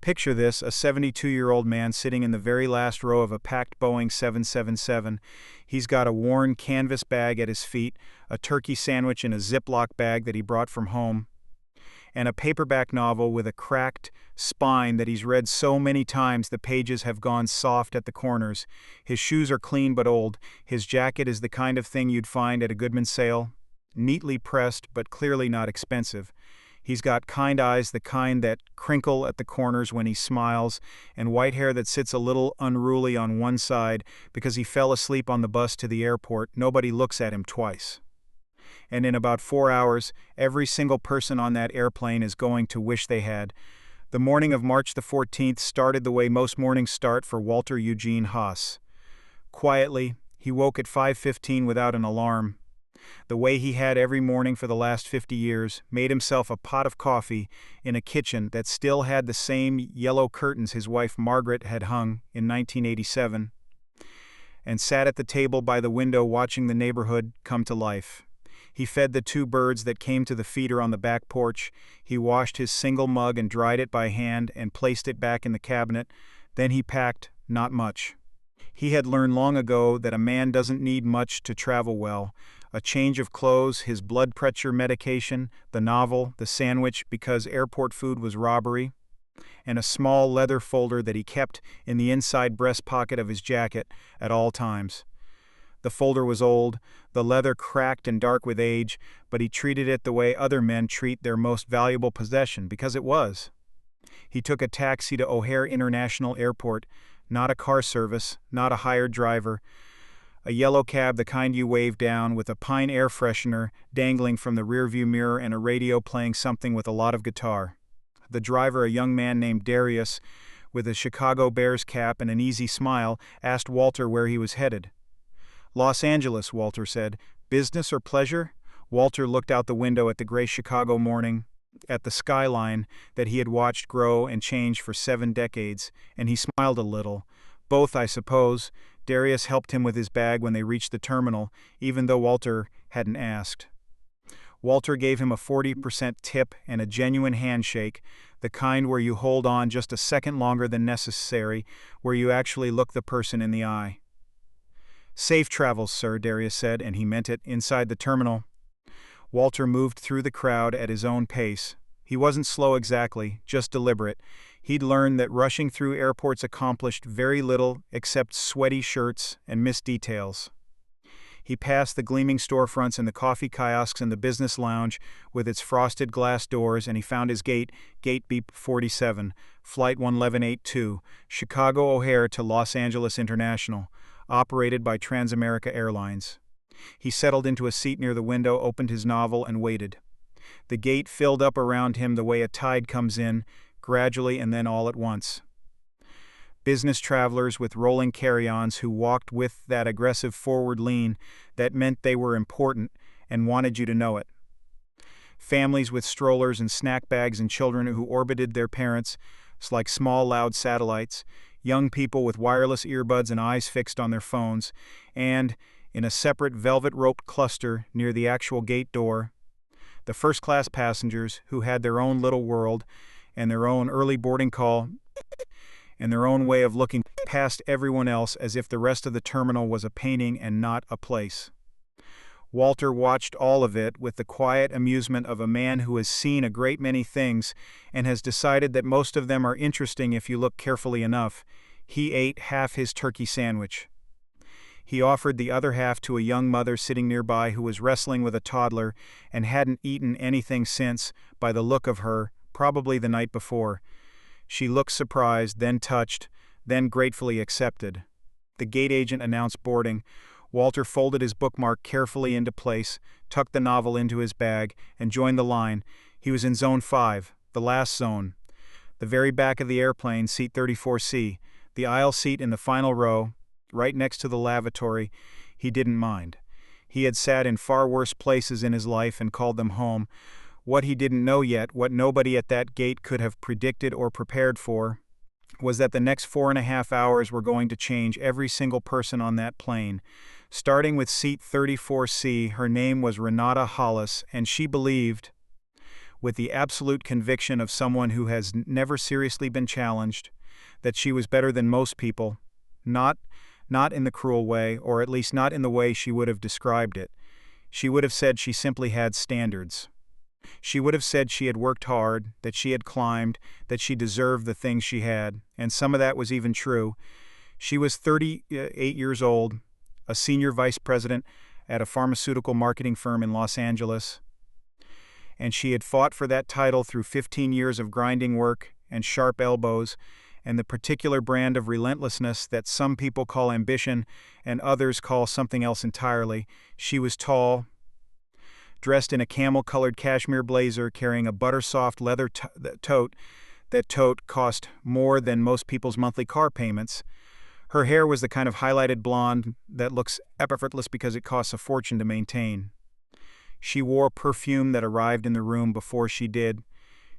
Picture this, a 72-year-old man sitting in the very last row of a packed Boeing 777. He's got a worn canvas bag at his feet, a turkey sandwich in a Ziploc bag that he brought from home, and a paperback novel with a cracked spine that he's read so many times the pages have gone soft at the corners. His shoes are clean but old. His jacket is the kind of thing you'd find at a Goodman sale, neatly pressed but clearly not expensive. He's got kind eyes, the kind that crinkle at the corners when he smiles, and white hair that sits a little unruly on one side because he fell asleep on the bus to the airport. Nobody looks at him twice. And in about 4 hours, every single person on that airplane is going to wish they had. The morning of March the 14th started the way most mornings start for Walter Eugene Haas. Quietly, he woke at 5:15 without an alarm. The way he had every morning for the last 50 years, made himself a pot of coffee in a kitchen that still had the same yellow curtains his wife Margaret had hung in 1987, and sat at the table by the window watching the neighborhood come to life. He fed the 2 birds that came to the feeder on the back porch. He washed his single mug and dried it by hand and placed it back in the cabinet. Then he packed, not much. He had learned long ago that a man doesn't need much to travel well. A change of clothes, his blood pressure medication, the novel, the sandwich because airport food was robbery, and a small leather folder that he kept in the inside breast pocket of his jacket at all times. The folder was old, the leather cracked and dark with age, but he treated it the way other men treat their most valuable possession, because it was. He took a taxi to O'Hare International Airport, not a car service, not a hired driver, a yellow cab, the kind you wave down, with a pine air freshener dangling from the rearview mirror and a radio playing something with a lot of guitar. The driver, a young man named Darius, with a Chicago Bears cap and an easy smile, asked Walter where he was headed. Los Angeles, Walter said. Business or pleasure? Walter looked out the window at the gray Chicago morning, at the skyline that he had watched grow and change for 7 decades, and he smiled a little. Both, I suppose. Darius helped him with his bag when they reached the terminal, even though Walter hadn't asked. Walter gave him a 40% tip and a genuine handshake, the kind where you hold on just a second longer than necessary, where you actually look the person in the eye. Safe travels, sir, Darius said, and he meant it. Inside the terminal, Walter moved through the crowd at his own pace. He wasn't slow exactly, just deliberate. He'd learned that rushing through airports accomplished very little except sweaty shirts and missed details. He passed the gleaming storefronts and the coffee kiosks and the business lounge with its frosted glass doors, and he found his gate beep 47, Flight 1182, Chicago O'Hare to Los Angeles International, operated by Transamerica Airlines. He settled into a seat near the window, opened his novel, and waited. The gate filled up around him the way a tide comes in, gradually and then all at once. Business travelers with rolling carry-ons who walked with that aggressive forward lean that meant they were important and wanted you to know it. Families with strollers and snack bags and children who orbited their parents like small loud satellites, young people with wireless earbuds and eyes fixed on their phones, and, in a separate velvet-roped cluster near the actual gate door, the first-class passengers who had their own little world and their own early boarding call and their own way of looking past everyone else as if the rest of the terminal was a painting and not a place. Walter watched all of it with the quiet amusement of a man who has seen a great many things and has decided that most of them are interesting if you look carefully enough. He ate half his turkey sandwich. He offered the other half to a young mother sitting nearby who was wrestling with a toddler and hadn't eaten anything since, by the look of her, probably the night before. She looked surprised, then touched, then gratefully accepted. The gate agent announced boarding. Walter folded his bookmark carefully into place, tucked the novel into his bag, and joined the line. He was in Zone 5, the last zone. The very back of the airplane, seat 34C, the aisle seat in the final row, right next to the lavatory. He didn't mind. He had sat in far worse places in his life and called them home. What he didn't know yet, what nobody at that gate could have predicted or prepared for, was that the next 4.5 hours were going to change every single person on that plane. Starting with seat 34C, her name was Renata Hollis, and she believed, with the absolute conviction of someone who has never seriously been challenged, that she was better than most people, not in the cruel way, or at least not in the way she would have described it. She would have said she simply had standards. She would have said she had worked hard, that she had climbed, that she deserved the things she had, and some of that was even true. She was 38 years old, a senior vice president at a pharmaceutical marketing firm in Los Angeles, and she had fought for that title through 15 years of grinding work and sharp elbows and the particular brand of relentlessness that some people call ambition and others call something else entirely. She was tall, dressed in a camel-colored cashmere blazer, carrying a butter-soft leather tote. That tote cost more than most people's monthly car payments. Her hair was the kind of highlighted blonde that looks effortless because it costs a fortune to maintain. She wore perfume that arrived in the room before she did.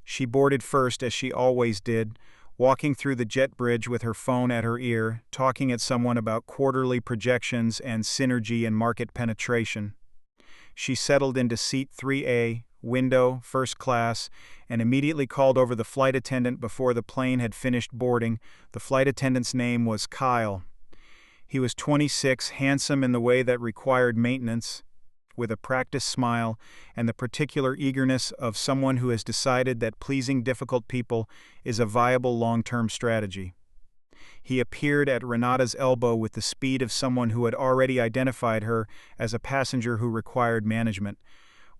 She boarded first, as she always did, walking through the jet bridge with her phone at her ear, talking at someone about quarterly projections and synergy and market penetration. She settled into seat 3A, window, first class, and immediately called over the flight attendant before the plane had finished boarding. The flight attendant's name was Kyle. He was 26, handsome in the way that required maintenance, with a practiced smile and the particular eagerness of someone who has decided that pleasing difficult people is a viable long-term strategy. He appeared at Renata's elbow with the speed of someone who had already identified her as a passenger who required management.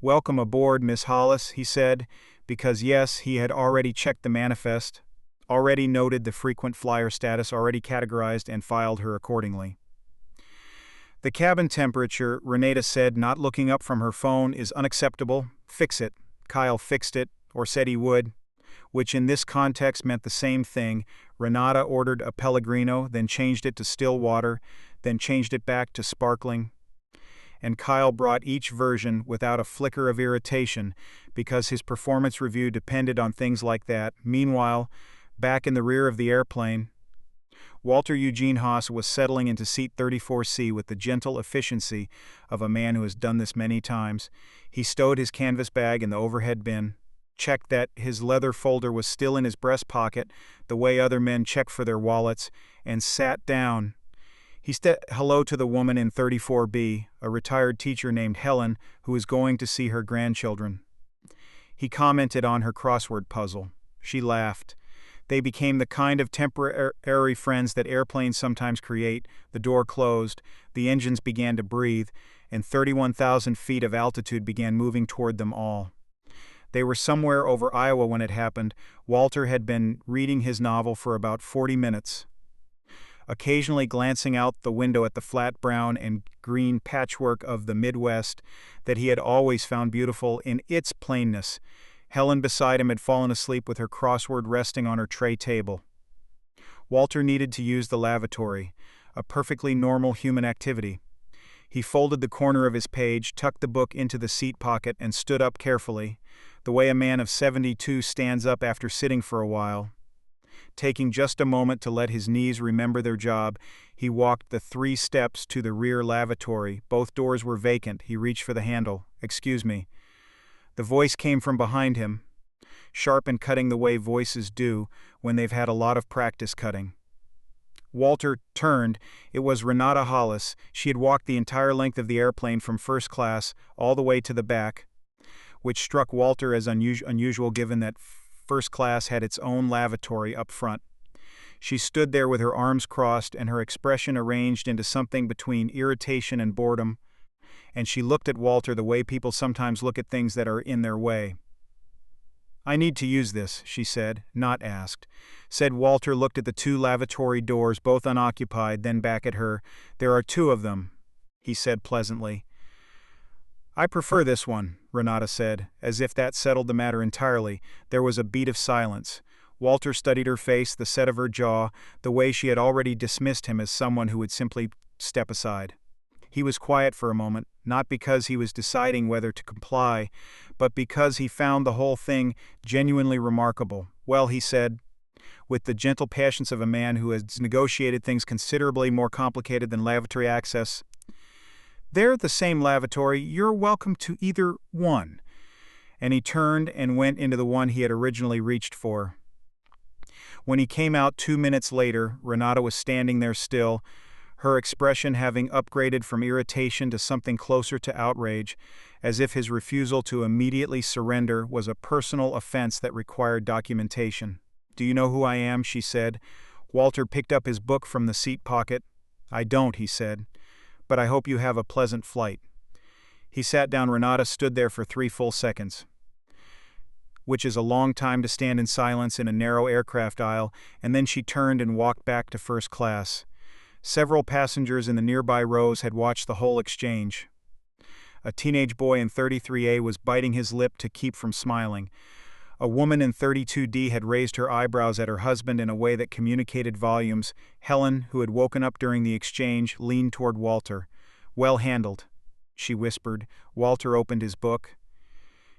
"Welcome aboard, Miss Hollis," he said, because yes, he had already checked the manifest, already noted the frequent flyer status, already categorized and filed her accordingly. "The cabin temperature," Renata said, not looking up from her phone, "is unacceptable. Fix it." Kyle fixed it, or said he would, which in this context meant the same thing. Renata ordered a Pellegrino, then changed it to still water, then changed it back to sparkling. And Kyle brought each version without a flicker of irritation, because his performance review depended on things like that. Meanwhile, back in the rear of the airplane, Walter Eugene Haas was settling into seat 34C with the gentle efficiency of a man who has done this many times. He stowed his canvas bag in the overhead bin, checked that his leather folder was still in his breast pocket, the way other men check for their wallets, and sat down. He said hello to the woman in 34B, a retired teacher named Helen, who was going to see her grandchildren. He commented on her crossword puzzle. She laughed. They became the kind of temporary friends that airplanes sometimes create. The door closed, the engines began to breathe, and 31,000 feet of altitude began moving toward them all. They were somewhere over Iowa when it happened. Walter had been reading his novel for about 40 minutes. Occasionally glancing out the window at the flat brown and green patchwork of the Midwest that he had always found beautiful in its plainness. Helen beside him had fallen asleep with her crossword resting on her tray table. Walter needed to use the lavatory, a perfectly normal human activity. He folded the corner of his page, tucked the book into the seat pocket, and stood up carefully, the way a man of 72 stands up after sitting for a while. Taking just a moment to let his knees remember their job, he walked the 3 steps to the rear lavatory. Both doors were vacant. He reached for the handle. "Excuse me." The voice came from behind him, sharp and cutting the way voices do when they've had a lot of practice cutting. Walter turned. It was Renata Hollis. She had walked the entire length of the airplane from first class all the way to the back, which struck Walter as unusual given that first class had its own lavatory up front. She stood there with her arms crossed and her expression arranged into something between irritation and boredom, and she looked at Walter the way people sometimes look at things that are in their way. "I need to use this," she said, not asked. Said Walter looked at the 2 lavatory doors, both unoccupied, then back at her. "There are 2 of them," he said pleasantly. "I prefer this one," Renata said, as if that settled the matter entirely. There was a beat of silence. Walter studied her face, the set of her jaw, the way she had already dismissed him as someone who would simply step aside. He was quiet for a moment, not because he was deciding whether to comply, but because he found the whole thing genuinely remarkable. "Well," he said, with the gentle patience of a man who has negotiated things considerably more complicated than lavatory access, "they're the same lavatory. You're welcome to either one." and he turned and went into the one he had originally reached for. When he came out 2 minutes later, Renata was standing there still, her expression having upgraded from irritation to something closer to outrage, as if his refusal to immediately surrender was a personal offense that required documentation. "Do you know who I am?" she said. Walter picked up his book from the seat pocket. "I don't," he said, "but I hope you have a pleasant flight." He sat down. Renata stood there for 3 full seconds, which is a long time to stand in silence in a narrow aircraft aisle, and then she turned and walked back to first class. Several passengers in the nearby rows had watched the whole exchange. A teenage boy in 33A was biting his lip to keep from smiling. A woman in 32D had raised her eyebrows at her husband in a way that communicated volumes. Helen, who had woken up during the exchange, leaned toward Walter. "Well handled," she whispered. Walter opened his book.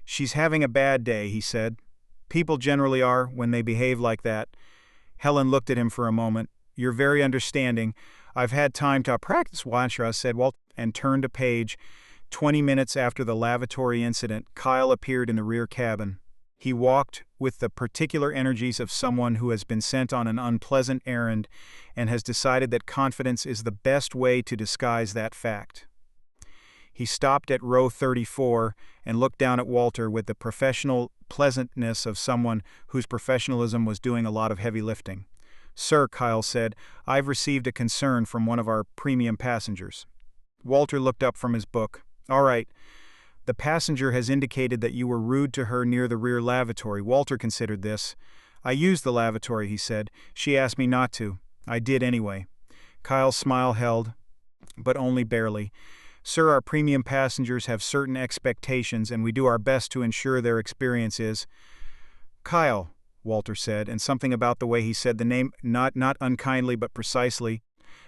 "She's having a bad day," he said. "People generally are when they behave like that." Helen looked at him for a moment. "You're very understanding. I've had time to practice," Walter said, and turned a page. 20 minutes after the lavatory incident, Kyle appeared in the rear cabin. He walked with the particular energies of someone who has been sent on an unpleasant errand and has decided that confidence is the best way to disguise that fact. He stopped at row 34 and looked down at Walter with the professional pleasantness of someone whose professionalism was doing a lot of heavy lifting. "Sir," Kyle said, "I've received a concern from one of our premium passengers." Walter looked up from his book. "All right. The passenger has indicated that you were rude to her near the rear lavatory." Walter considered this. "I used the lavatory," he said. "She asked me not to. I did anyway." Kyle's smile held, but only barely. "Sir, our premium passengers have certain expectations, and we do our best to ensure their experience is—" "Kyle," Walter said, and something about the way he said the name, not unkindly but precisely,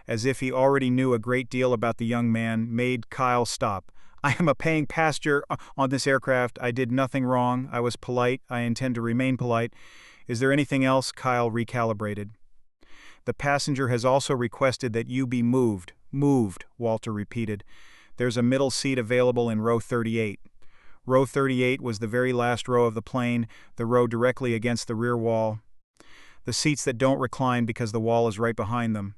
as if he already knew a great deal about the young man, made Kyle stop. "I am a paying passenger on this aircraft. I did nothing wrong. I was polite. I intend to remain polite. Is there anything else?" Kyle recalibrated. "The passenger has also requested that you be moved." "Moved," Walter repeated. "There's a middle seat available in row 38. Row 38 was the very last row of the plane, the row directly against the rear wall. The seats that don't recline because the wall is right behind them.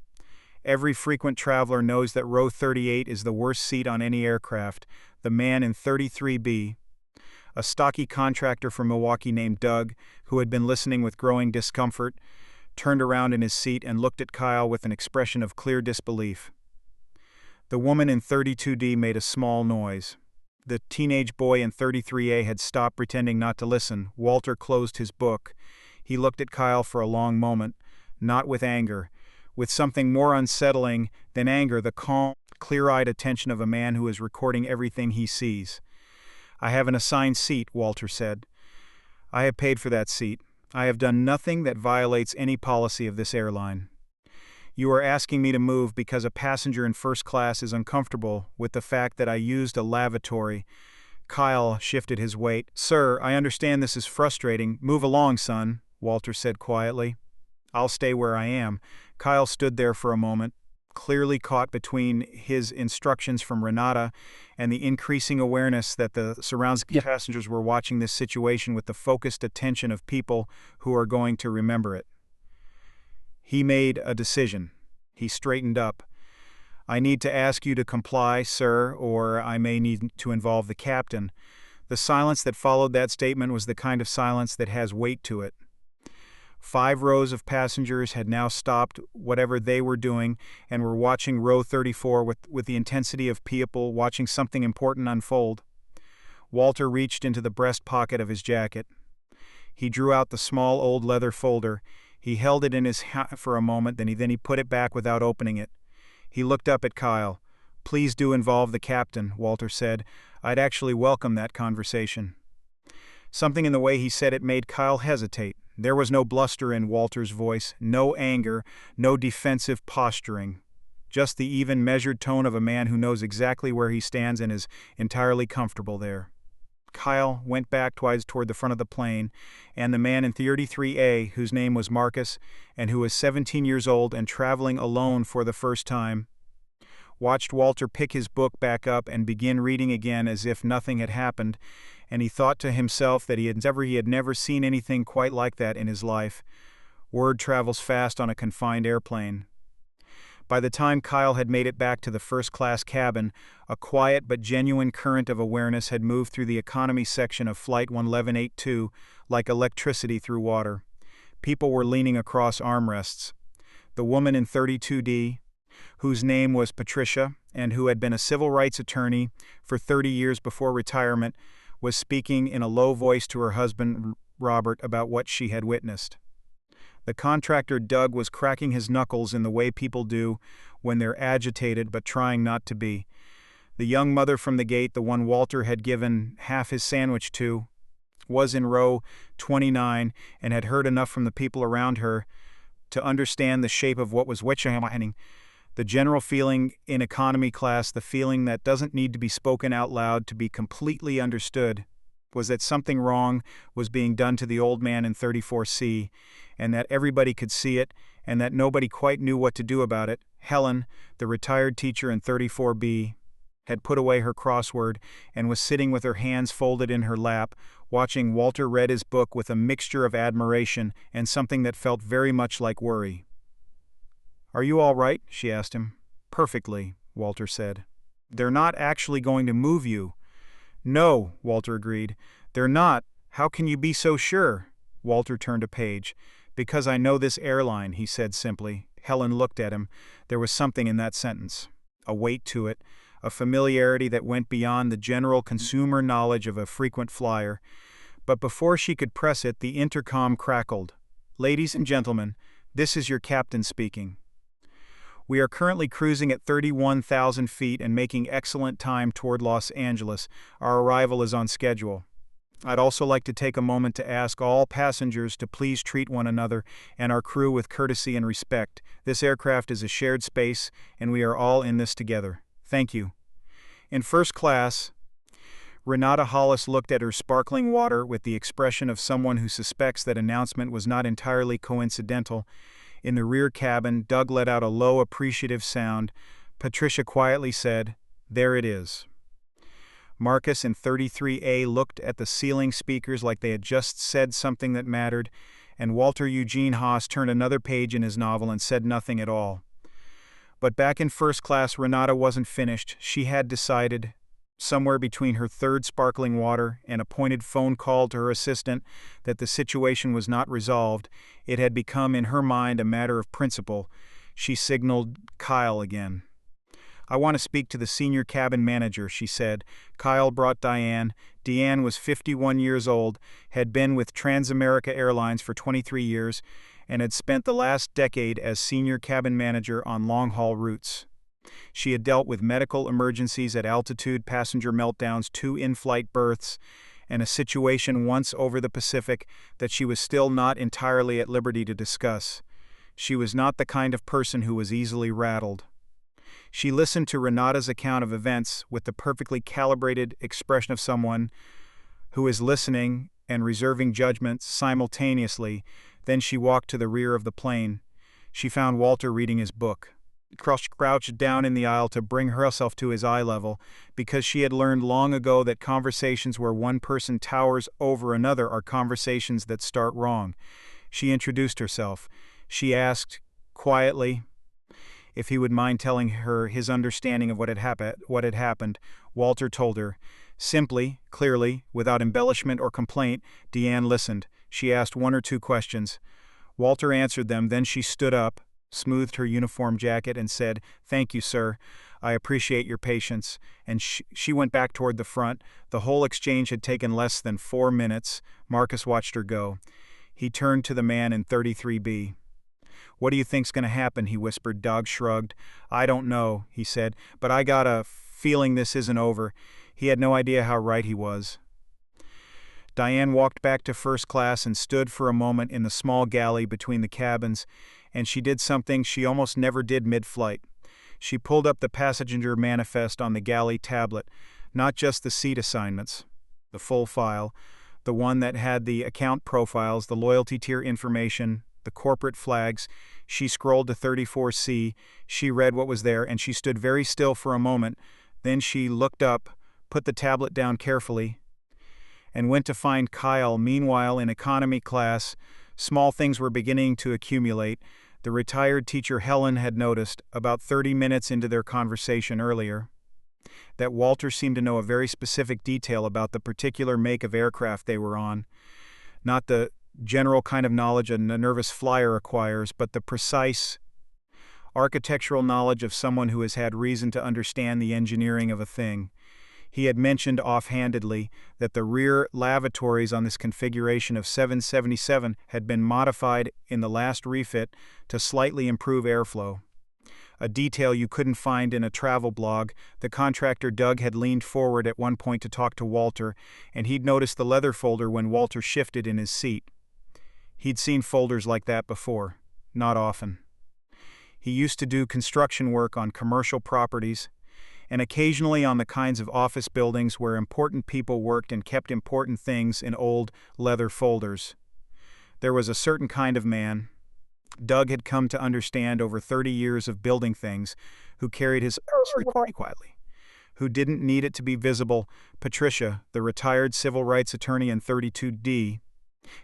Every frequent traveler knows that row 38 is the worst seat on any aircraft. The man in 33B, a stocky contractor from Milwaukee named Doug, who had been listening with growing discomfort, turned around in his seat and looked at Kyle with an expression of clear disbelief. The woman in 32D made a small noise. The teenage boy in 33A had stopped pretending not to listen. Walter closed his book. He looked at Kyle for a long moment, not with anger, with something more unsettling than anger, the calm, clear-eyed attention of a man who is recording everything he sees. "I have an assigned seat," Walter said. "I have paid for that seat. I have done nothing that violates any policy of this airline. You are asking me to move because a passenger in first class is uncomfortable with the fact that I used a lavatory." Kyle shifted his weight. "Sir, I understand this is frustrating. Move along, son," Walter said quietly. "I'll stay where I am." Kyle stood there for a moment, clearly caught between his instructions from Renata and the increasing awareness that the surrounding passengers were watching this situation with the focused attention of people who are going to remember it. He made a decision. He straightened up. "I need to ask you to comply, sir, or I may need to involve the captain." The silence that followed that statement was the kind of silence that has weight to it. 5 rows of passengers had now stopped whatever they were doing and were watching row 34 with the intensity of people watching something important unfold. Walter reached into the breast pocket of his jacket. He drew out the small old leather folder. He held it in his hand for a moment, then he put it back without opening it. He looked up at Kyle. "Please do involve the captain," Walter said. "I'd actually welcome that conversation." Something in the way he said it made Kyle hesitate. There was no bluster in Walter's voice, no anger, no defensive posturing. Just the even, measured tone of a man who knows exactly where he stands and is entirely comfortable there. Kyle went back toward the front of the plane, and the man in 33A, whose name was Marcus, and who was 17 years old and traveling alone for the first time, watched Walter pick his book back up and begin reading again as if nothing had happened, and he thought to himself that he had never seen anything quite like that in his life. Word travels fast on a confined airplane. By the time Kyle had made it back to the first-class cabin, a quiet but genuine current of awareness had moved through the economy section of Flight 1182 like electricity through water. People were leaning across armrests. The woman in 32D, whose name was Patricia and who had been a civil rights attorney for 30 years before retirement, was speaking in a low voice to her husband, Robert, about what she had witnessed. The contractor, Doug, was cracking his knuckles in the way people do when they're agitated but trying not to be. The young mother from the gate, the one Walter had given half his sandwich to, was in row 29 and had heard enough from the people around her to understand the shape of what was happening. The general feeling in economy class, the feeling that doesn't need to be spoken out loud to be completely understood, was that something wrong was being done to the old man in 34C, and that everybody could see it, and that nobody quite knew what to do about it. Helen, the retired teacher in 34B, had put away her crossword and was sitting with her hands folded in her lap, watching Walter read his book with a mixture of admiration and something that felt very much like worry. "Are you all right?" she asked him. "Perfectly," Walter said. "They're not actually going to move you." "No," Walter agreed. "They're not. How can you be so sure?" Walter turned a page. "Because I know this airline," he said simply. Helen looked at him. There was something in that sentence, a weight to it, a familiarity that went beyond the general consumer knowledge of a frequent flyer. But before she could press it, the intercom crackled. "Ladies and gentlemen, this is your captain speaking. We are currently cruising at 31,000 feet and making excellent time toward Los Angeles. Our arrival is on schedule. I'd also like to take a moment to ask all passengers to please treat one another and our crew with courtesy and respect. This aircraft is a shared space, and we are all in this together. Thank you." In first class, Renata Hollis looked at her sparkling water with the expression of someone who suspects that announcement was not entirely coincidental. In the rear cabin, Doug let out a low, appreciative sound. Patricia quietly said, "There it is." Marcus in 33A looked at the ceiling speakers like they had just said something that mattered, and Walter Eugene Haas turned another page in his novel and said nothing at all. But back in first class, Renata wasn't finished. She had decided, somewhere between her third sparkling water and a pointed phone call to her assistant, that the situation was not resolved. It had become, in her mind, a matter of principle. She signaled Kyle again. "I want to speak to the senior cabin manager," she said. Kyle brought Diane. Deanne was 51 years old, had been with Transamerica Airlines for 23 years, and had spent the last decade as senior cabin manager on long-haul routes. She had dealt with medical emergencies at altitude, passenger meltdowns, 2 in-flight births, and a situation once over the Pacific that she was still not entirely at liberty to discuss. She was not the kind of person who was easily rattled. She listened to Renata's account of events with the perfectly calibrated expression of someone who is listening and reserving judgment simultaneously. Then she walked to the rear of the plane. She found Walter reading his book. Crouched down in the aisle to bring herself to his eye level, because she had learned long ago that conversations where one person towers over another are conversations that start wrong. She introduced herself. She asked, quietly, if he would mind telling her his understanding of what had happened. Walter told her. Simply, clearly, without embellishment or complaint, Deanne listened. She asked 1 or 2 questions. Walter answered them. Then she stood up, smoothed her uniform jacket, and said, "Thank you, sir. I appreciate your patience." And she went back toward the front. The whole exchange had taken less than 4 minutes. Marcus watched her go. He turned to the man in 33B. "What do you think's going to happen?" he whispered. Doug shrugged. "I don't know," he said, "but I got a feeling this isn't over." He had no idea how right he was. Diane walked back to first class and stood for a moment in the small galley between the cabins, and she did something she almost never did mid-flight. She pulled up the passenger manifest on the galley tablet, not just the seat assignments, the full file, the one that had the account profiles, the loyalty tier information, the corporate flags. She scrolled to 34C. She read what was there, and she stood very still for a moment. Then she looked up, put the tablet down carefully, and went to find Kyle. Meanwhile, in economy class, small things were beginning to accumulate. The retired teacher Helen had noticed, about 30 minutes into their conversation earlier, that Walter seemed to know a very specific detail about the particular make of aircraft they were on. Not the general kind of knowledge a nervous flyer acquires, but the precise architectural knowledge of someone who has had reason to understand the engineering of a thing. He had mentioned offhandedly that the rear lavatories on this configuration of 777 had been modified in the last refit to slightly improve airflow. A detail you couldn't find in a travel blog. The contractor Doug had leaned forward at one point to talk to Walter, and he'd noticed the leather folder when Walter shifted in his seat. He'd seen folders like that before, not often. He used to do construction work on commercial properties, and occasionally on the kinds of office buildings where important people worked and kept important things in old leather folders. There was a certain kind of man, Doug had come to understand over 30 years of building things, who carried his report quietly, who didn't need it to be visible. Patricia, the retired civil rights attorney in 32D,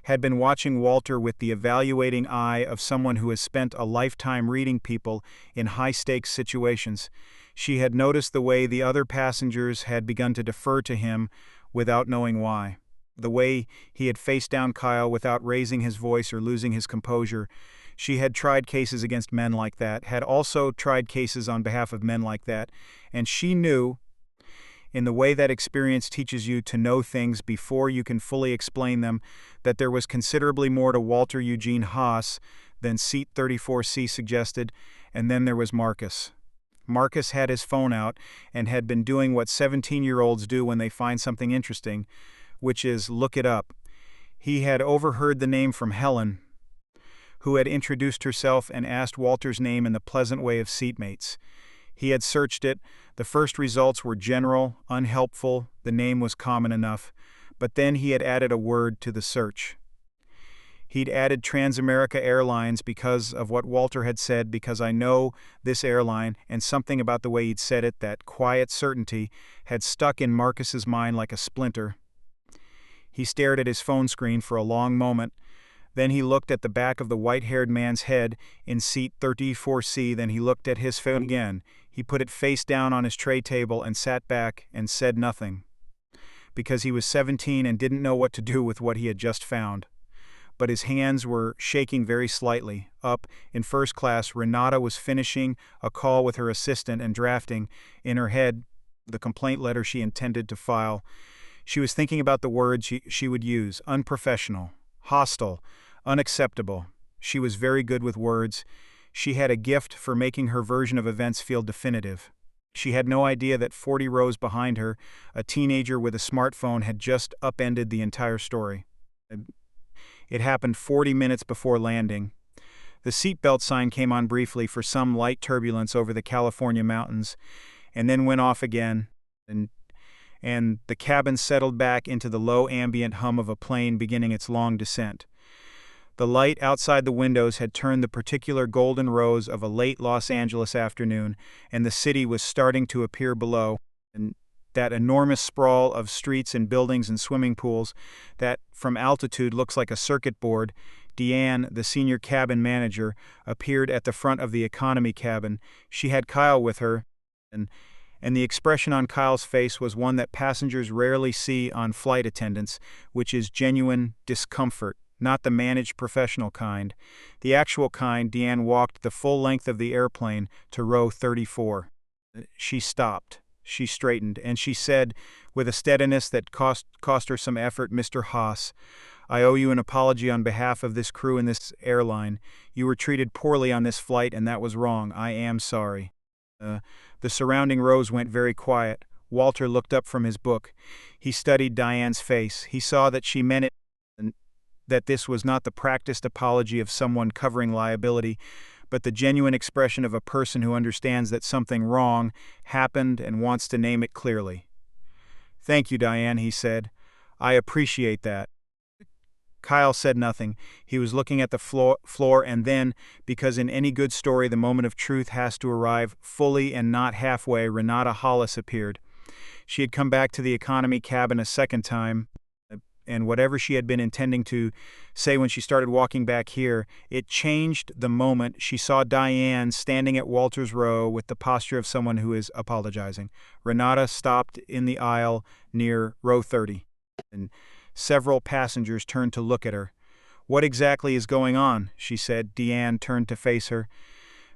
had been watching Walter with the evaluating eye of someone who has spent a lifetime reading people in high-stakes situations. She had noticed the way the other passengers had begun to defer to him without knowing why. The way he had faced down Kyle without raising his voice or losing his composure. She had tried cases against men like that, had also tried cases on behalf of men like that, and she knew, in the way that experience teaches you to know things before you can fully explain them, that there was considerably more to Walter Eugene Haas than seat 34C suggested. And then there was Marcus. Marcus had his phone out and had been doing what 17-year-olds do when they find something interesting, which is look it up. He had overheard the name from Helen, who had introduced herself and asked Walter's name in the pleasant way of seatmates. He had searched it. The first results were general, unhelpful. The name was common enough. But then he had added a word to the search. He'd added Transamerica Airlines because of what Walter had said, because I know this airline, and something about the way he'd said it, that quiet certainty, had stuck in Marcus's mind like a splinter. He stared at his phone screen for a long moment. Then he looked at the back of the white-haired man's head in seat 34C. Then he looked at his phone again. He put it face down on his tray table and sat back and said nothing, because he was 17 and didn't know what to do with what he had just found. But his hands were shaking very slightly. Up in first class, Renata was finishing a call with her assistant and drafting, in her head, the complaint letter she intended to file. She was thinking about the words she would use: unprofessional, hostile, unacceptable. She was very good with words. She had a gift for making her version of events feel definitive. She had no idea that 40 rows behind her, a teenager with a smartphone had just upended the entire story. It happened 40 minutes before landing. The seatbelt sign came on briefly for some light turbulence over the California mountains, and then went off again, and the cabin settled back into the low ambient hum of a plane beginning its long descent. The light outside the windows had turned the particular golden rose of a late Los Angeles afternoon, and the city was starting to appear below, and that enormous sprawl of streets and buildings and swimming pools that, from altitude, looks like a circuit board. Deanne, the senior cabin manager, appeared at the front of the economy cabin. She had Kyle with her, and the expression on Kyle's face was one that passengers rarely see on flight attendants, which is genuine discomfort. Not the managed professional kind. The actual kind. Deanne walked the full length of the airplane to row 34. She stopped. She straightened, and she said, with a steadiness that cost her some effort, "Mr. Haas, I owe you an apology on behalf of this crew and this airline. You were treated poorly on this flight, and that was wrong. I am sorry." The surrounding rows went very quiet. Walter looked up from his book. He studied Diane's face. He saw that she meant it, that this was not the practiced apology of someone covering liability, but the genuine expression of a person who understands that something wrong happened and wants to name it clearly. "Thank you, Diane," he said. "I appreciate that." Kyle said nothing. He was looking at the floor, and then, because in any good story the moment of truth has to arrive fully and not halfway, Renata Hollis appeared. She had come back to the economy cabin a second time. and whatever she had been intending to say when she started walking back here, it changed the moment she saw Diane standing at Walter's row with the posture of someone who is apologizing. Renata stopped in the aisle near row 30, and several passengers turned to look at her. "What exactly is going on?" she said. Diane turned to face her.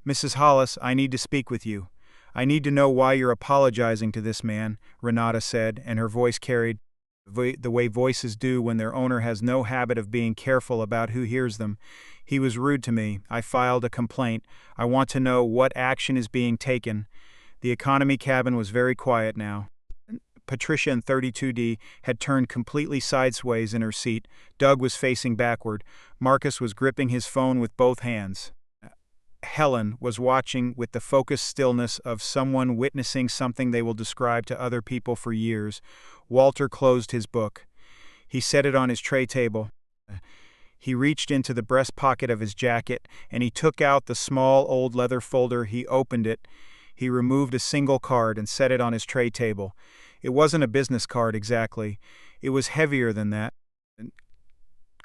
"Mrs. Hollis, I need to speak with you. I need to know why you're apologizing to this man," Renata said, and her voice carried the way voices do when their owner has no habit of being careful about who hears them. "He was rude to me. I filed a complaint. I want to know what action is being taken." The economy cabin was very quiet now. Patricia in 32D had turned completely sideways in her seat. Doug was facing backward. Marcus was gripping his phone with both hands. Helen was watching with the focused stillness of someone witnessing something they will describe to other people for years. Walter closed his book. He set it on his tray table. He reached into the breast pocket of his jacket, and he took out the small old leather folder. He opened it. He removed a single card and set it on his tray table. It wasn't a business card exactly. It was heavier than that.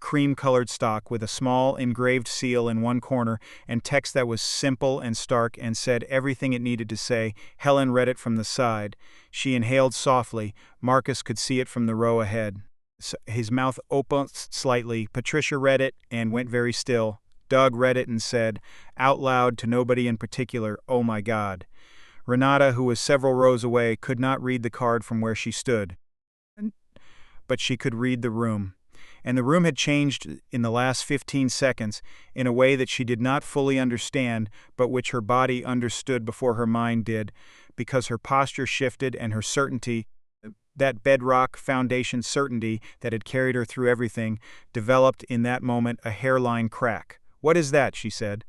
Cream-colored stock with a small engraved seal in one corner and text that was simple and stark and said everything it needed to say. Helen read it from the side. She inhaled softly. Marcus could see it from the row ahead. His mouth opened slightly. Patricia read it and went very still. Doug read it and said, out loud to nobody in particular, "Oh my God." Renata, who was several rows away, could not read the card from where she stood. But she could read the room. And the room had changed in the last 15 seconds in a way that she did not fully understand, but which her body understood before her mind did, because her posture shifted and her certainty, that bedrock foundation certainty that had carried her through everything, developed in that moment a hairline crack. "What is that?" she said.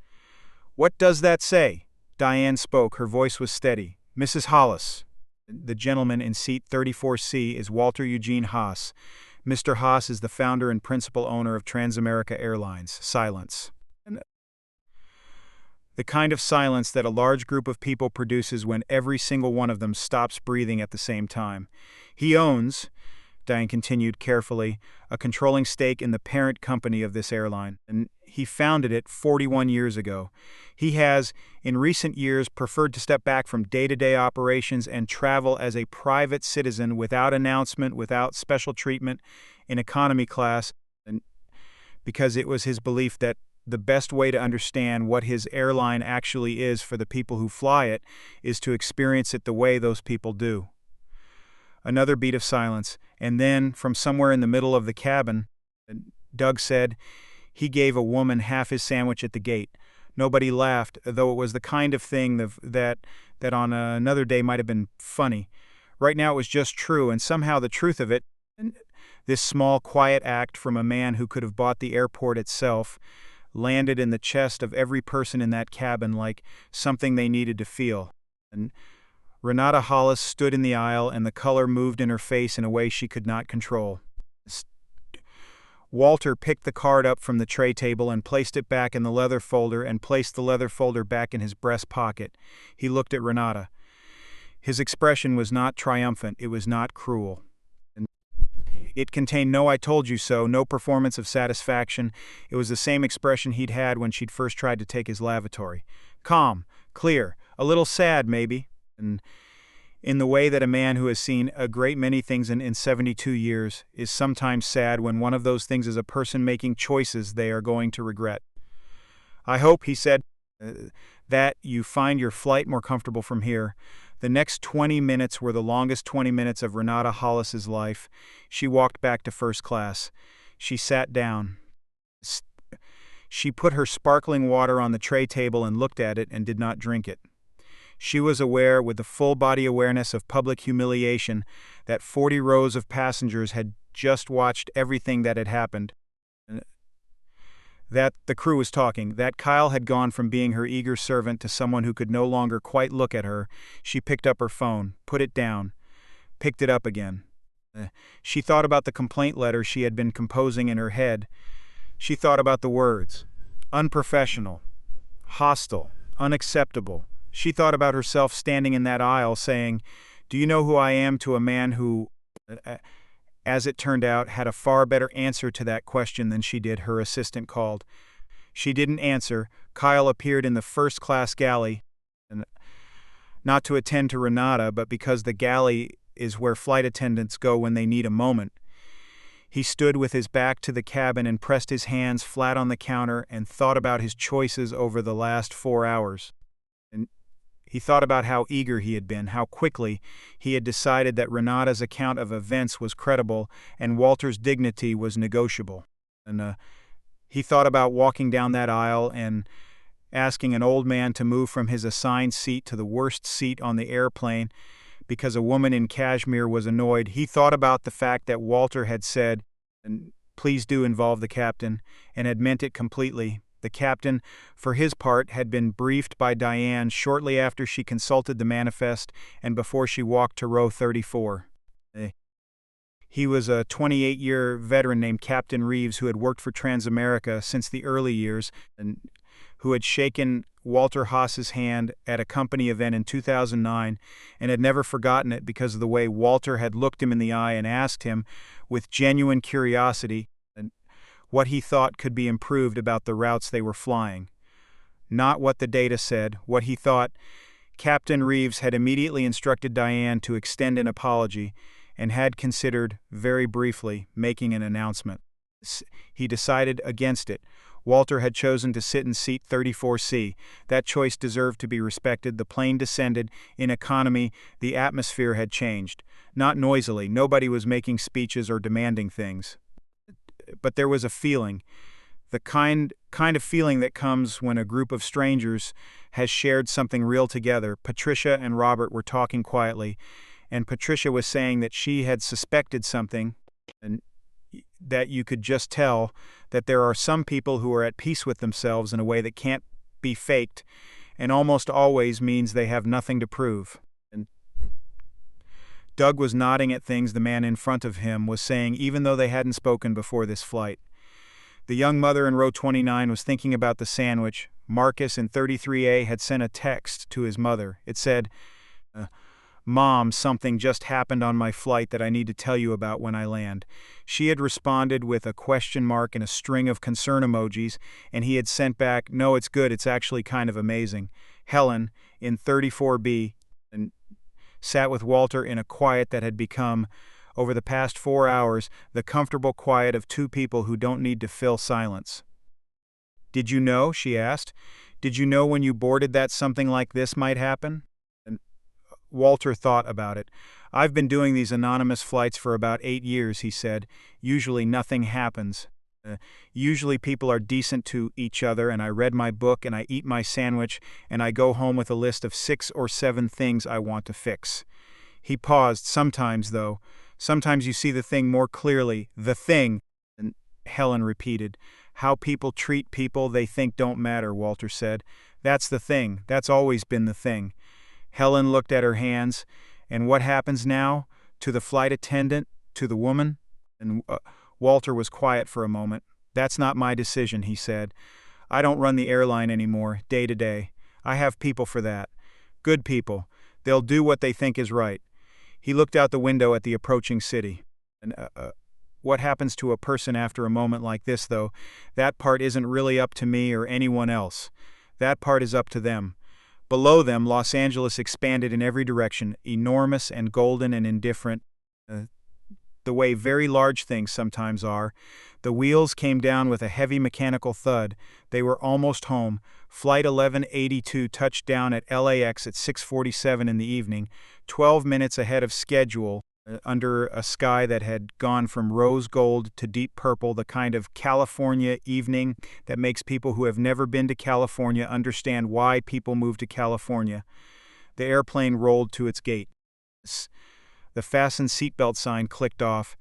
"What does that say?" Diane spoke. Her voice was steady. "Mrs. Hollis, the gentleman in seat 34C is Walter Eugene Haas. Mr. Haas is the founder and principal owner of Transamerica Airlines." Silence. The kind of silence that a large group of people produces when every single one of them stops breathing at the same time. "He owns," Diane continued carefully, "a controlling stake in the parent company of this airline, and he founded it 41 years ago. He has, in recent years, preferred to step back from day-to-day operations and travel as a private citizen without announcement, without special treatment, in economy class, and because it was his belief that the best way to understand what his airline actually is for the people who fly it is to experience it the way those people do." Another beat of silence, and then, from somewhere in the middle of the cabin, Doug said, "He gave a woman half his sandwich at the gate." Nobody laughed, though it was the kind of thing that on another day might have been funny. Right now it was just true, and somehow the truth of it, this small, quiet act from a man who could have bought the airport itself, landed in the chest of every person in that cabin like something they needed to feel. And Renata Hollis stood in the aisle, and the color moved in her face in a way she could not control. Walter picked the card up from the tray table and placed it back in the leather folder and placed the leather folder back in his breast pocket. He looked at Renata. His expression was not triumphant. It was not cruel. It contained no "I told you so," no performance of satisfaction. It was the same expression he'd had when she'd first tried to take his lavatory. Calm, clear, a little sad maybe, and in the way that a man who has seen a great many things in 72 years is sometimes sad when one of those things is a person making choices they are going to regret. "I hope," he said, "that you find your flight more comfortable from here." The next 20 minutes were the longest 20 minutes of Renata Hollis's life. She walked back to first class. She sat down. She put her sparkling water on the tray table and looked at it and did not drink it. She was aware, with the full-body awareness of public humiliation, that 40 rows of passengers had just watched everything that had happened. That the crew was talking, that Kyle had gone from being her eager servant to someone who could no longer quite look at her. She picked up her phone, put it down, picked it up again. She thought about the complaint letter she had been composing in her head. She thought about the words. Unprofessional, hostile, unacceptable. She thought about herself standing in that aisle saying, "Do you know who I am?" to a man who... as it turned out, had a far better answer to that question than she did, her assistant called. She didn't answer. Kyle appeared in the first-class galley, and not to attend to Renata, but because the galley is where flight attendants go when they need a moment. He stood with his back to the cabin and pressed his hands flat on the counter and thought about his choices over the last 4 hours. And he thought about how eager he had been, how quickly he had decided that Renata's account of events was credible and Walter's dignity was negotiable. And he thought about walking down that aisle and asking an old man to move from his assigned seat to the worst seat on the airplane because a woman in cashmere was annoyed. He thought about the fact that Walter had said, "And please do involve the captain," and had meant it completely. The captain, for his part, had been briefed by Diane shortly after she consulted the manifest and before she walked to row 34. He was a 28-year veteran named Captain Reeves who had worked for Transamerica since the early years and who had shaken Walter Haas's hand at a company event in 2009 and had never forgotten it because of the way Walter had looked him in the eye and asked him, with genuine curiosity, what he thought could be improved about the routes they were flying. Not what the data said, what he thought. Captain Reeves had immediately instructed Diane to extend an apology and had considered, very briefly, making an announcement. He decided against it. Walter had chosen to sit in seat 34C. That choice deserved to be respected. The plane descended. In economy, the atmosphere had changed. Not noisily. Nobody was making speeches or demanding things. But there was a feeling. The kind of feeling that comes when a group of strangers has shared something real together. Patricia and Robert were talking quietly, and Patricia was saying that she had suspected something, and that you could just tell that there are some people who are at peace with themselves in a way that can't be faked and almost always means they have nothing to prove. And Doug was nodding at things the man in front of him was saying, even though they hadn't spoken before this flight. The young mother in row 29 was thinking about the sandwich. Marcus in 33A had sent a text to his mother. It said, "Mom, something just happened on my flight that I need to tell you about when I land." She had responded with a question mark and a string of concern emojis, and he had sent back, "No, it's good, it's actually kind of amazing." Helen, in 34B, and sat with Walter in a quiet that had become, over the past 4 hours, the comfortable quiet of two people who don't need to fill silence. "Did you know?" she asked. "Did you know when you boarded that something like this might happen?" Walter thought about it. "I've been doing these anonymous flights for about 8 years, he said. "Usually nothing happens. Usually people are decent to each other, and I read my book, and I eat my sandwich, and I go home with a list of 6 or 7 things I want to fix." He paused. "Sometimes, though. Sometimes you see the thing more clearly. The thing," and Helen repeated. "How people treat people they think don't matter," Walter said. "That's the thing. That's always been the thing." Helen looked at her hands. "And what happens now? To the flight attendant? To the woman?" And Walter was quiet for a moment. "That's not my decision," he said. "I don't run the airline anymore, day to day. I have people for that. Good people. They'll do what they think is right." He looked out the window at the approaching city. And what happens to a person after a moment like this, though? That part isn't really up to me or anyone else. That part is up to them. Below them, Los Angeles expanded in every direction, enormous and golden and indifferent, the way very large things sometimes are. The wheels came down with a heavy mechanical thud. They were almost home. Flight 1182 touched down at LAX at 6:47 in the evening, 12 minutes ahead of schedule, under a sky that had gone from rose gold to deep purple, the kind of California evening that makes people who have never been to California understand why people move to California. The airplane rolled to its gate. The fasten seatbelt sign clicked off,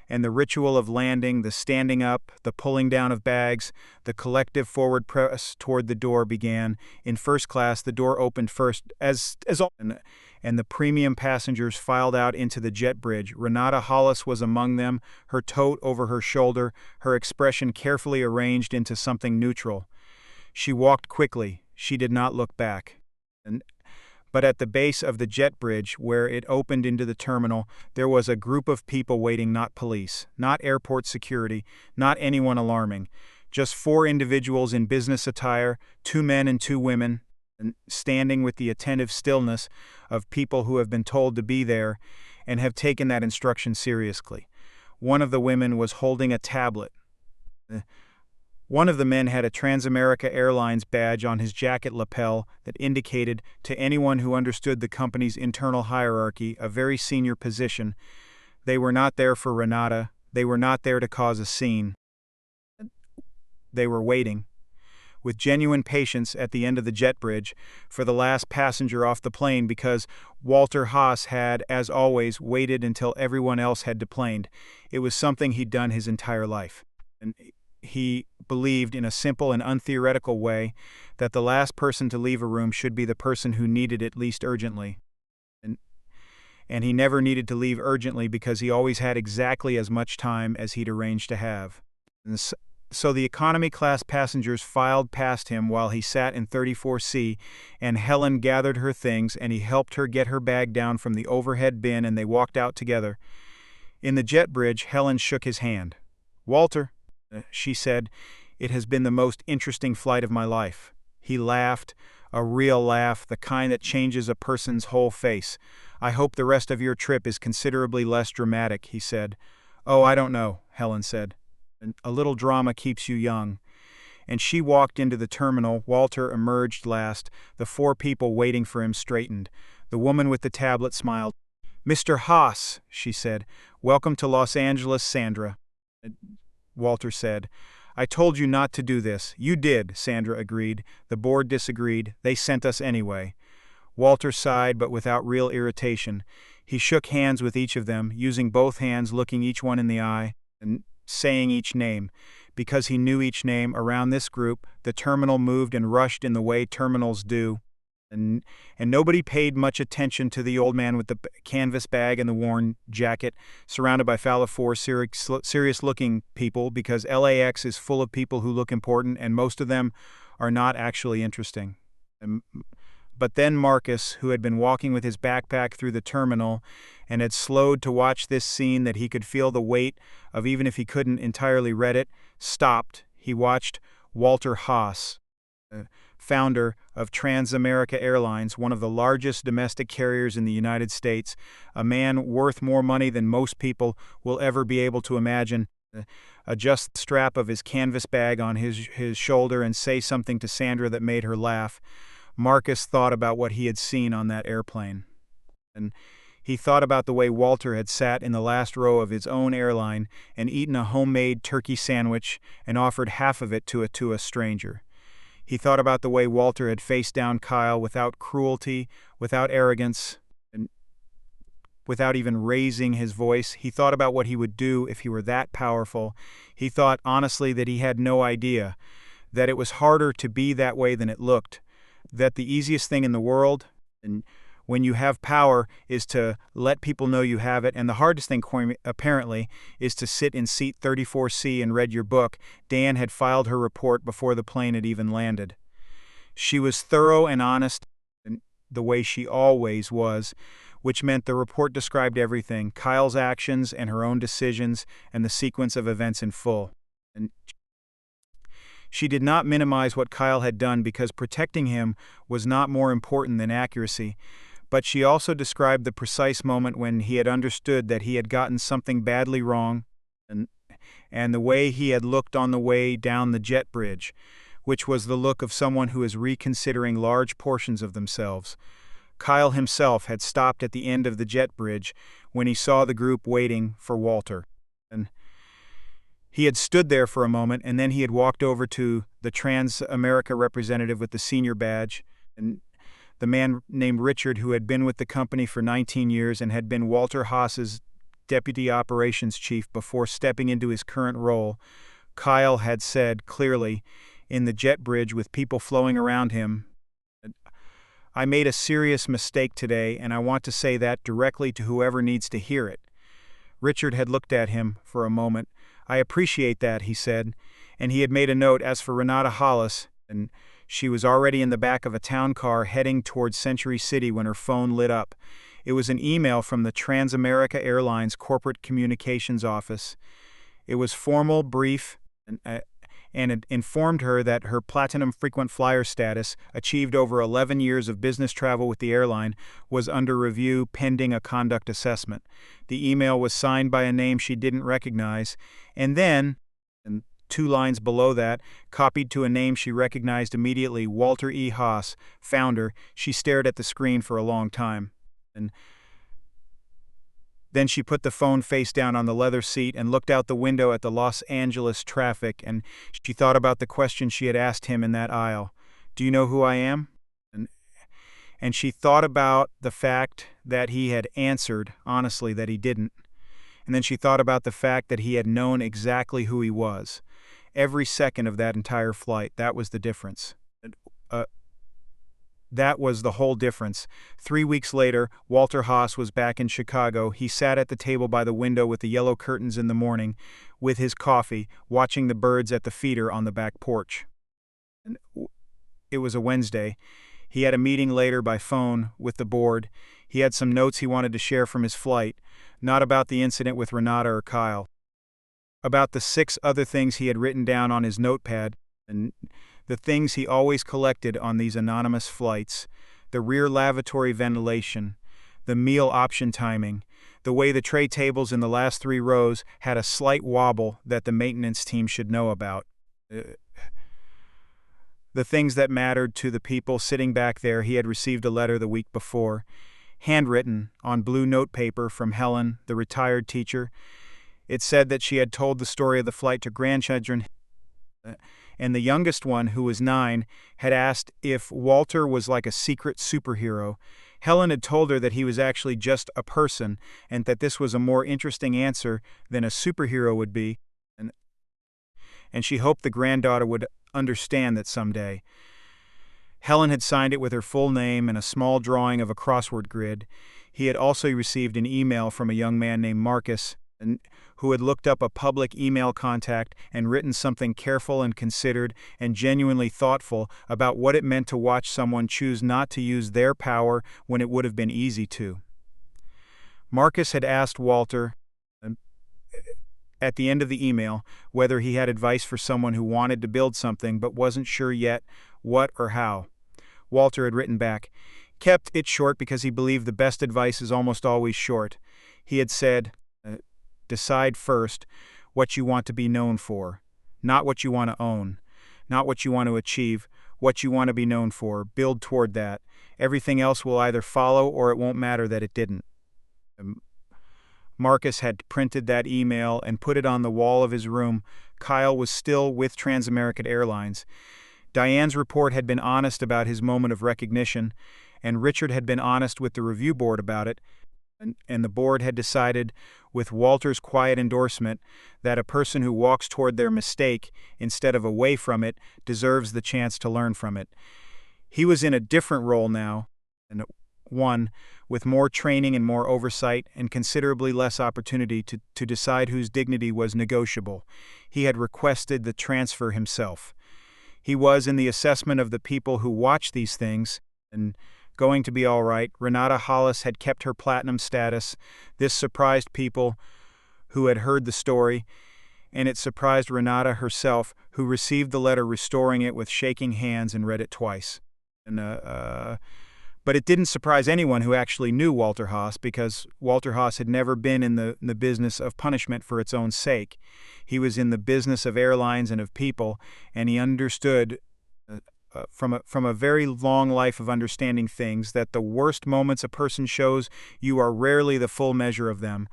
and the ritual of landing, the standing up, the pulling down of bags, the collective forward press toward the door began. In first class, the door opened first, as often, and the premium passengers filed out into the jet bridge. Renata Hollis was among them, her tote over her shoulder, her expression carefully arranged into something neutral. She walked quickly. She did not look back. But at the base of the jet bridge, where it opened into the terminal, there was a group of people waiting, not police, not airport security, not anyone alarming. Just 4 individuals in business attire, 2 men and 2 women, standing with the attentive stillness of people who have been told to be there and have taken that instruction seriously. One of the women was holding a tablet. One of the men had a Transamerica Airlines badge on his jacket lapel that indicated, to anyone who understood the company's internal hierarchy, a very senior position. They were not there for Renata. They were not there to cause a scene. They were waiting, with genuine patience at the end of the jet bridge, for the last passenger off the plane, because Walter Haas had, as always, waited until everyone else had deplaned. It was something he'd done his entire life. And he believed, in a simple and untheoretical way, that the last person to leave a room should be the person who needed it least urgently. And he never needed to leave urgently because he always had exactly as much time as he'd arranged to have. So the economy class passengers filed past him while he sat in 34C, and Helen gathered her things and he helped her get her bag down from the overhead bin, and they walked out together. In the jet bridge, Helen shook his hand. "Walter," she said, "it has been the most interesting flight of my life." He laughed, a real laugh, the kind that changes a person's whole face. "I hope the rest of your trip is considerably less dramatic," he said. "Oh, I don't know," Helen said. "A little drama keeps you young." And she walked into the terminal. Walter emerged last. The 4 people waiting for him straightened. The woman with the tablet smiled. "Mr. Haas," she said, "welcome to Los Angeles, Sandra." Walter said, "I told you not to do this." "You did," Sandra agreed. "The board disagreed. They sent us anyway." Walter sighed, but without real irritation. He shook hands with each of them, using both hands, looking each one in the eye, and saying each name. Because he knew each name, around this group, the terminal moved and rushed in the way terminals do. And nobody paid much attention to the old man with the canvas bag and the worn jacket, surrounded by 4 serious-looking people, because LAX is full of people who look important, and most of them are not actually interesting. But then Marcus, who had been walking with his backpack through the terminal and had slowed to watch this scene that he could feel the weight of, even if he couldn't entirely read it, stopped. He watched Walter Haas, founder of Transamerica Airlines, one of the largest domestic carriers in the United States, a man worth more money than most people will ever be able to imagine, adjust the strap of his canvas bag on his shoulder and say something to Sandra that made her laugh. Marcus thought about what he had seen on that airplane. And he thought about the way Walter had sat in the last row of his own airline and eaten a homemade turkey sandwich and offered half of it to a stranger. He thought about the way Walter had faced down Kyle without cruelty, without arrogance, and without even raising his voice. He thought about what he would do if he were that powerful. He thought, honestly, that he had no idea, that it was harder to be that way than it looked, that the easiest thing in the world, and when you have power, is to let people know you have it, and the hardest thing, apparently, is to sit in seat 34C and read your book. Dan had filed her report before the plane had even landed. She was thorough and honest, the way she always was, which meant the report described everything, Kyle's actions and her own decisions and the sequence of events in full. And she did not minimize what Kyle had done, because protecting him was not more important than accuracy. But she also described the precise moment when he had understood that he had gotten something badly wrong, and the way he had looked on the way down the jet bridge, which was the look of someone who is reconsidering large portions of themselves. Kyle himself had stopped at the end of the jet bridge when he saw the group waiting for Walter. And he had stood there for a moment, and then he had walked over to the Transamerica representative with the senior badge, and the man named Richard, who had been with the company for 19 years and had been Walter Haas's deputy operations chief before stepping into his current role. Kyle had said clearly, in the jet bridge with people flowing around him, "I made a serious mistake today, and I want to say that directly to whoever needs to hear it." Richard had looked at him for a moment. "I appreciate that," he said, and he had made a note, "as for Renata Hollis," and She was already in the back of a town car heading towards Century City when her phone lit up. It was an email from the Trans-America Airlines corporate communications office. It was formal, brief, and it informed her that her platinum frequent flyer status, achieved over 11 years of business travel with the airline, was under review pending a conduct assessment. The email was signed by a name she didn't recognize, and then, 2 lines below that, copied to a name she recognized immediately, Walter E. Haas, founder. She stared at the screen for a long time. And then she put the phone face down on the leather seat and looked out the window at the Los Angeles traffic, and she thought about the question she had asked him in that aisle. "Do you know who I am?" And she thought about the fact that he had answered, honestly, that he didn't. And then she thought about the fact that he had known exactly who he was. Every second of that entire flight, that was the difference. That was the whole difference. 3 weeks later, Walter Haas was back in Chicago. He sat at the table by the window with the yellow curtains in the morning, with his coffee, watching the birds at the feeder on the back porch. It was a Wednesday. He had a meeting later by phone with the board. He had some notes he wanted to share from his flight, not about the incident with Renata or Kyle, about the 6 other things he had written down on his notepad, and the things he always collected on these anonymous flights: the rear lavatory ventilation, the meal option timing, the way the tray tables in the last 3 rows had a slight wobble that the maintenance team should know about. The things that mattered to the people sitting back there. He had received a letter the week before, handwritten on blue notepaper from Helen, the retired teacher. It said that she had told the story of the flight to grandchildren, and the youngest one, who was 9, had asked if Walter was like a secret superhero. Helen had told her that he was actually just a person, and that this was a more interesting answer than a superhero would be, and she hoped the granddaughter would understand that someday. Helen had signed it with her full name and a small drawing of a crossword grid. He had also received an email from a young man named Marcus, who had looked up a public email contact and written something careful and considered and genuinely thoughtful about what it meant to watch someone choose not to use their power when it would have been easy to. Marcus had asked Walter, at the end of the email, whether he had advice for someone who wanted to build something but wasn't sure yet what or how. Walter had written back, kept it short because he believed the best advice is almost always short. He had said, decide first what you want to be known for, not what you want to own, not what you want to achieve, what you want to be known for. Build toward that. Everything else will either follow or it won't matter that it didn't. Marcus had printed that email and put it on the wall of his room. Kyle was still with Trans-America Airlines. Diane's report had been honest about his moment of recognition, and Richard had been honest with the review board about it, and the board had decided, with Walter's quiet endorsement, that a person who walks toward their mistake instead of away from it deserves the chance to learn from it. He was in a different role now, and one with more training and more oversight and considerably less opportunity to decide whose dignity was negotiable. He had requested the transfer himself. He was, in the assessment of the people who watch these things, and going to be all right. Renata Hollis had kept her platinum status. This surprised people who had heard the story, and it surprised Renata herself, who received the letter restoring it with shaking hands and read it twice. But it didn't surprise anyone who actually knew Walter Haas, because Walter Haas had never been in the business of punishment for its own sake. He was in the business of airlines and of people, and he understood from a very long life of understanding things that the worst moments a person shows you are rarely the full measure of them.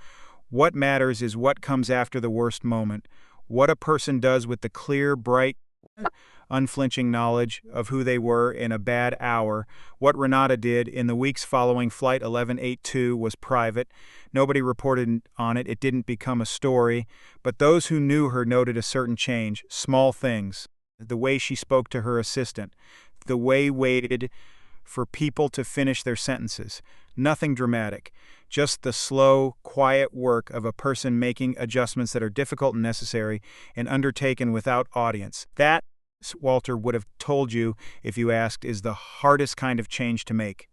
What matters is what comes after the worst moment, what a person does with the clear, bright, unflinching knowledge of who they were in a bad hour. What Renata did in the weeks following Flight 1182 was private. Nobody reported on it. It didn't become a story. But those who knew her noted a certain change, small things. The way she spoke to her assistant, the way waited for people to finish their sentences. Nothing dramatic, just the slow, quiet work of a person making adjustments that are difficult and necessary and undertaken without audience. That Walter would have told you if you asked, is the hardest kind of change to make.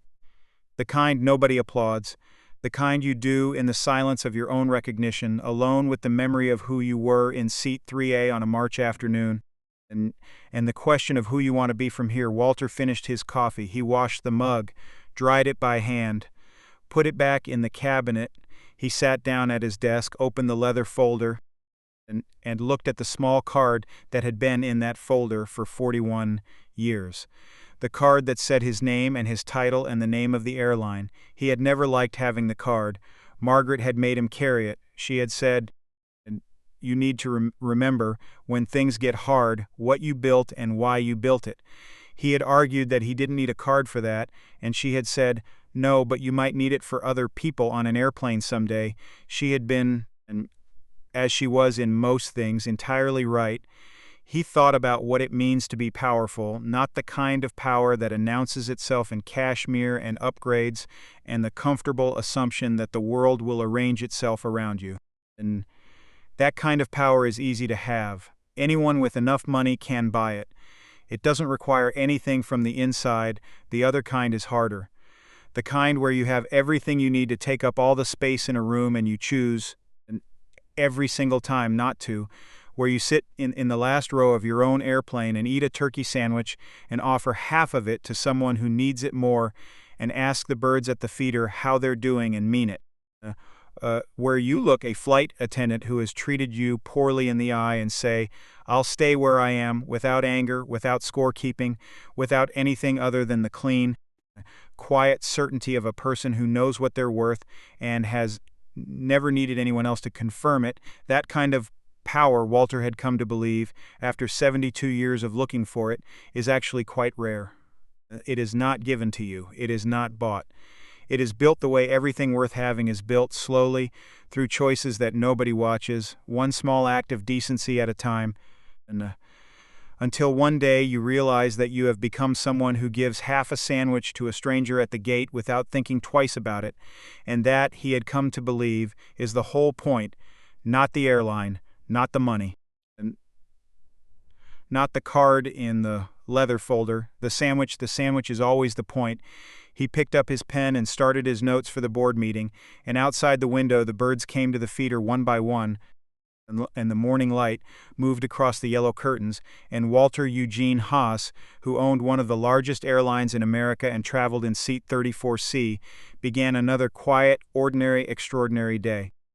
The kind nobody applauds, the kind you do in the silence of your own recognition, alone with the memory of who you were in seat 3A on a March afternoon. And the question of who you want to be from here. Walter finished his coffee. He washed the mug, dried it by hand, put it back in the cabinet. He sat down at his desk, opened the leather folder, and looked at the small card that had been in that folder for 41 years. The card that said his name and his title and the name of the airline. He had never liked having the card. Margaret had made him carry it. She had said, "You need to remember, when things get hard, what you built and why you built it." He had argued that he didn't need a card for that, and she had said, "No, but you might need it for other people on an airplane someday." She had been, as she was in most things, entirely right. He thought about what it means to be powerful, not the kind of power that announces itself in cashmere and upgrades and the comfortable assumption that the world will arrange itself around you. And that kind of power is easy to have. Anyone with enough money can buy it. It doesn't require anything from the inside. The other kind is harder. The kind where you have everything you need to take up all the space in a room and you choose every single time not to, where you sit in the last row of your own airplane and eat a turkey sandwich and offer half of it to someone who needs it more and ask the birds at the feeder how they're doing and mean it. Where you look a flight attendant who has treated you poorly in the eye and say, "I'll stay where I am," without anger, without scorekeeping, without anything other than the clean, quiet certainty of a person who knows what they're worth and has never needed anyone else to confirm it. That kind of power, Walter had come to believe, after 72 years of looking for it, is actually quite rare. It is not given to you. It is not bought. It is built the way everything worth having is built, slowly, through choices that nobody watches, one small act of decency at a time, and until one day you realize that you have become someone who gives half a sandwich to a stranger at the gate without thinking twice about it, and that, he had come to believe, is the whole point, not the airline, not the money, and not the card in the leather folder. The sandwich is always the point. He picked up his pen and started his notes for the board meeting, and outside the window the birds came to the feeder one by one, and the morning light moved across the yellow curtains, and Walter Eugene Haas, who owned one of the largest airlines in America and traveled in seat 34C, began another quiet, ordinary, extraordinary day.